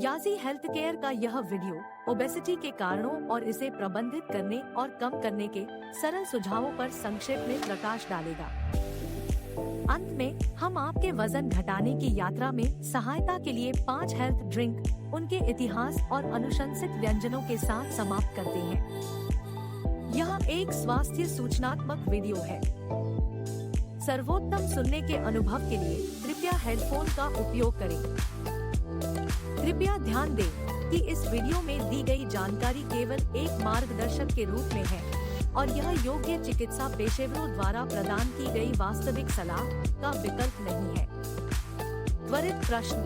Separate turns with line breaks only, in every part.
याजी health care का यह video obesity के कारणों और इसे प्रबंधित करने और कम करने के सरल सुझावों पर संक्षेप में प्रकाश डालेगा। अंत में हम आपके वजन घटाने की यात्रा में सहायता के लिए 5 हेल्थ ड्रिंक उनके इतिहास और अनुशंसित व्यंजनों के साथ समाप्त करते हैं। यह एक स्वास्थ्य सूचनात्मक वीडियो है। सर्वोत्तम सुनने के अनुभव के लिए कृपया हेडफोन का उपयोग करें। कृपया ध्यान दें कि इस वीडियो में दी गई जानकारी केवल एक मार्गदर्शक के रूप में है और यह योग्य चिकित्सा पेशेवरों द्वारा प्रदान की गई वास्तविक सलाह का विकल्प नहीं है। त्वरित प्रश्न,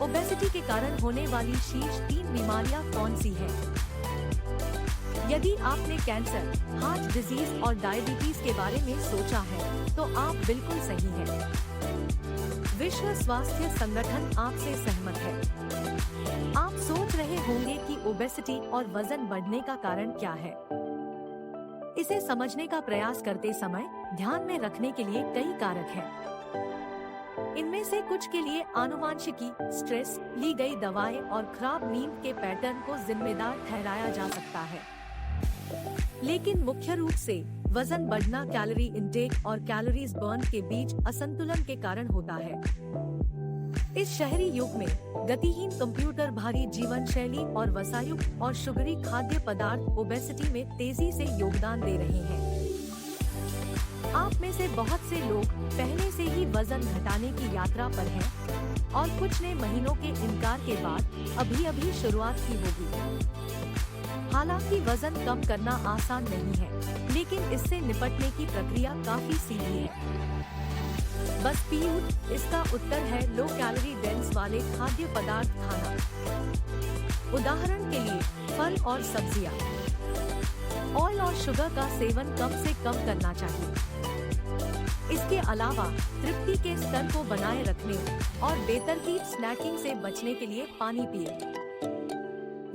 ओबेसिटी के कारण होने वाली शीर्ष 3 बीमारियां कौन सी हैं? यदि आपने कैंसर, हार्ट डिजीज और डायबिटीज के बारे में सोचा है तो आप बिल्कुल सही हैं। विश्व स्वास्थ्य संगठन आपसे सहमत है। आप सोच रहे होंगे कि ओबेसिटी और वजन बढ़ने का कारण क्या है। इसे समझने का प्रयास करते समय ध्यान में रखने के लिए कई कारक हैं। इनमें से कुछ के लिए आनुवांशिकी, स्ट्रेस, ली गई दवाएं और खराब नींद के पैटर्न को जिम्मेदार ठहराया जा सकता है। लेकिन मुख्य रूप से वजन बढ़ना कैलोरी इंटेक और कैलोरीज बर्न के बीच असंतुलन के कारण होता है। इस शहरी युग में गतिहीन कंप्यूटर, भारी जीवन शैली और वसायुक्त और शुगरी खाद्य पदार्थ ओबेसिटी में तेजी से योगदान दे रहे हैं। आप में से बहुत से लोग पहले से ही वजन घटाने की यात्रा पर हैं और कुछ ने महीनों के इनकार के बाद अभी शुरुआत की होगी। हालांकि वजन कम करना आसान नहीं है, लेकिन इससे निपटने की प्रक्रिया काफी सीधी है। बस पीयूष, इसका उत्तर है लो कैलोरी डेंस वाले खाद्य पदार्थ खाना। उदाहरण के लिए फल और सब्जियां। ऑयल और शुगर का सेवन कम से कम करना चाहिए। इसके अलावा तृप्ति के स्तर को बनाए रखने और बेतरतीब स्नैकिंग से बचने के लिए पानी पिए।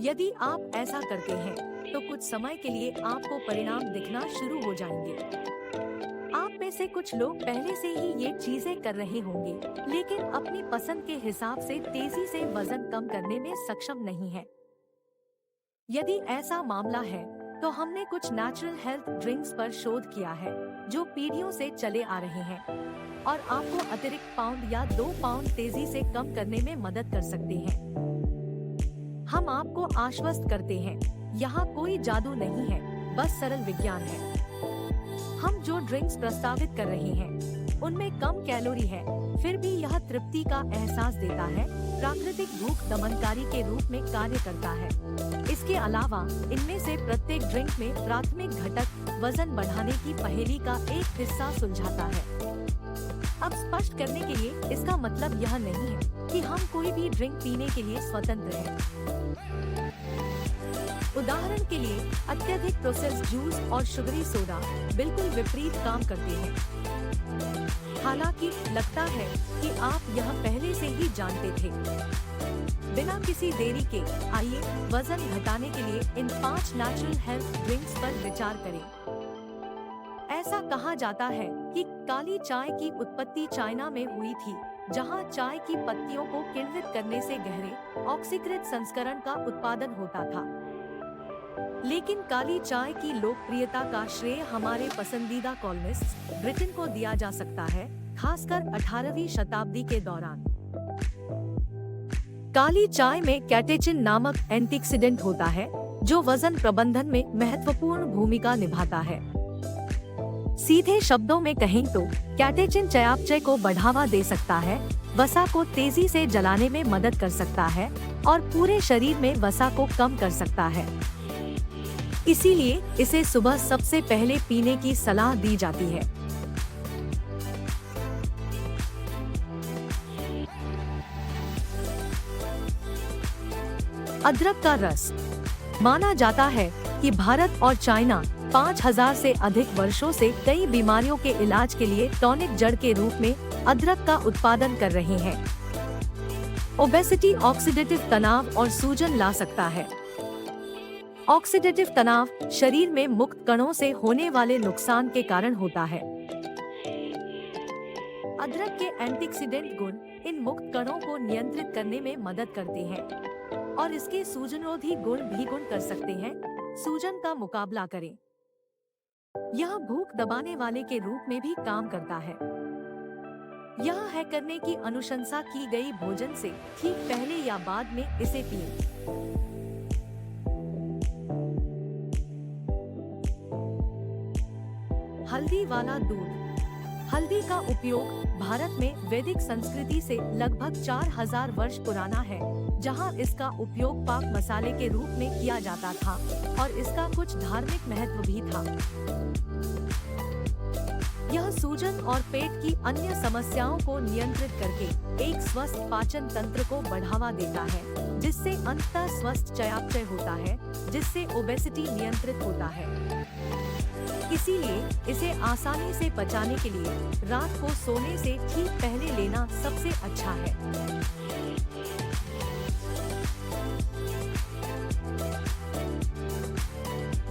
यदि आप ऐसा करते हैं तो कुछ समय के लिए आपको परिणाम दिखना शुरू हो जाएंगे। आप में से कुछ लोग पहले से ही ये चीजें कर रहे होंगे, लेकिन अपनी पसंद के हिसाब से तेजी से वजन कम करने में सक्षम नहीं है। यदि ऐसा मामला है तो हमने कुछ नेचुरल हेल्थ ड्रिंक्स पर शोध किया है जो पीढ़ियों से चले आ रहे हैं और आपको अतिरिक्त पाउंड या 2 पाउंड तेजी से कम करने में मदद कर सकते हैं। हम आपको आश्वस्त करते हैं, यहाँ कोई जादू नहीं है, बस सरल विज्ञान है। हम जो ड्रिंक्स प्रस्तावित कर रहे हैं उनमें कम कैलोरी है, फिर भी यह तृप्ति का एहसास देता है, प्राकृतिक भूख दमनकारी के रूप में कार्य करता है। इसके अलावा इनमें से प्रत्येक ड्रिंक में प्राथमिक घटक वजन बढ़ाने की पहेली का एक हिस्सा सुलझाता है। अब स्पष्ट करने के लिए इसका मतलब यह नहीं है कि हम कोई भी ड्रिंक पीने के लिए स्वतंत्र हैं। उदाहरण के लिए अत्यधिक प्रोसेस्ड जूस और शुगरी सोडा बिल्कुल विपरीत काम करते हैं। हालांकि लगता है कि आप यह पहले से ही जानते थे। बिना किसी देरी के आइए वजन घटाने के लिए इन 5 नेचुरल हेल्थ ड्रिंक्स पर विचार करें। ऐसा कहा जाता है कि काली चाय की उत्पत्ति चाइना में हुई थी, जहां चाय की पत्तियों को किण्वित करने से गहरे ऑक्सीकृत संस्करण का उत्पादन होता था। लेकिन काली चाय की लोकप्रियता का श्रेय हमारे पसंदीदा कॉलमिस्ट ब्रिटेन को दिया जा सकता है, खासकर 18वीं शताब्दी के दौरान। काली चाय में कैटेचिन नामक एंटीऑक्सीडेंट होता है जो वजन प्रबंधन में महत्वपूर्ण भूमिका निभाता है। सीधे शब्दों में कहें तो कैटेचिन चयापचय को बढ़ावा दे सकता है, वसा को तेजी से जलाने में मदद कर सकता है और पूरे शरीर में वसा को कम कर सकता है। इसीलिए इसे सुबह सबसे पहले पीने की सलाह दी जाती है। अदरक का रस। माना जाता है कि भारत और चाइना 5000 से अधिक वर्षों से कई बीमारियों के इलाज के लिए टॉनिक जड़ के रूप में अदरक का उत्पादन कर रहे हैं। ओबेसिटी ऑक्सीडेटिव तनाव और सूजन ला सकता है। ऑक्सीडेटिव तनाव शरीर में मुक्त कणों से होने वाले नुकसान के कारण होता है। अदरक के एंटीऑक्सीडेंट गुण इन मुक्त कणों को नियंत्रित करने में मदद करते हैं और इसके सूजनरोधी गुण भी गुण कर सकते हैं। सूजन का मुकाबला करें। यह भूख दबाने वाले के रूप में भी काम करता है। यह है करने की अनुशंसा की गई भोजन से ठीक पहले या बाद में इसे पिएं। हल्दी वाला दूध। हल्दी का उपयोग भारत में वैदिक संस्कृति से लगभग 4000 वर्ष पुराना है, जहां इसका उपयोग पाक मसाले के रूप में किया जाता था और इसका कुछ धार्मिक महत्व भी था। यह सूजन और पेट की अन्य समस्याओं को नियंत्रित करके एक स्वस्थ पाचन तंत्र को बढ़ावा देता है, जिससे अंततः स्वस्थ चयापचय होता है, जिससे ओबेसिटी नियंत्रित होता है। इसीलिए इसे आसानी से पचाने के लिए रात को सोने से ठीक पहले लेना सबसे अच्छा है।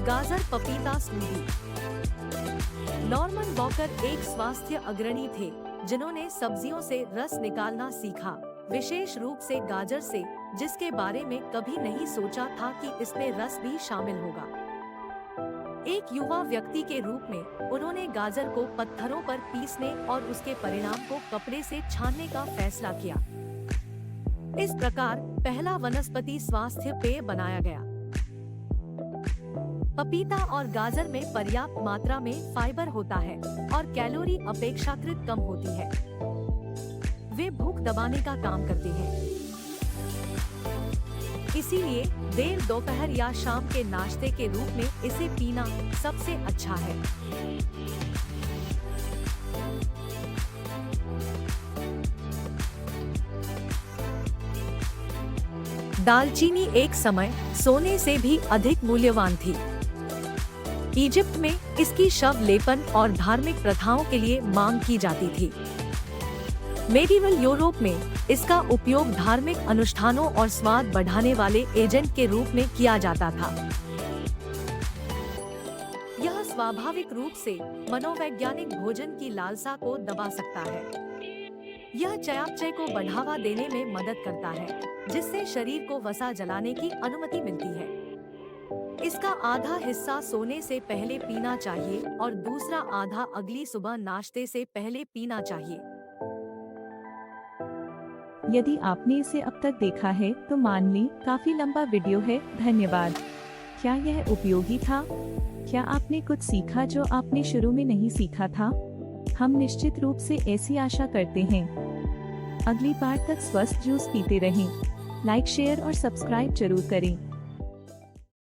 गाजर पपीता स्मूदी। नॉर्मन वॉकर एक स्वास्थ्य अग्रणी थे, जिन्होंने सब्जियों से रस निकालना सीखा, विशेष रूप से गाजर से, जिसके बारे में कभी नहीं सोचा था कि इसमें रस भी शामिल होगा। एक युवा व्यक्ति के रूप में उन्होंने गाजर को पत्थरों पर पीसने और उसके परिणाम को कपड़े से छानने का फैसला किया। इस प्रकार पहला वनस्पति स्वास्थ्य पेय बनाया गया। पपीता और गाजर में पर्याप्त मात्रा में फाइबर होता है और कैलोरी अपेक्षाकृत कम होती है। वे भूख दबाने का काम करते हैं। इसीलिए देर दोपहर या शाम के नाश्ते के रूप में इसे पीना सबसे अच्छा है। दालचीनी एक समय सोने से भी अधिक मूल्यवान थी। इजिप्ट में इसकी शव लेपन और धार्मिक प्रथाओं के लिए मांग की जाती थी। मेडिवल यूरोप में इसका उपयोग धार्मिक अनुष्ठानों और स्वाद बढ़ाने वाले एजेंट के रूप में किया जाता था। यह स्वाभाविक रूप से मनोवैज्ञानिक भोजन की लालसा को दबा सकता है। यह चयापचय को बढ़ावा देने में मदद करता है, जिससे शरीर को वसा जलाने की अनुमति मिलती है। इसका आधा हिस्सा सोने से पहले पीना चाहिए और दूसरा आधा अगली सुबह नाश्ते से पहले पीना चाहिए।
यदि आपने इसे अब तक देखा है तो मान ली काफी लंबा वीडियो है। धन्यवाद। क्या यह उपयोगी था? क्या आपने कुछ सीखा जो आपने शुरू में नहीं सीखा था? हम निश्चित रूप से ऐसी आशा करते हैं। अगली बार तक स्वस्थ जूस पीते रहें। लाइक, शेयर और सब्सक्राइब जरूर करें।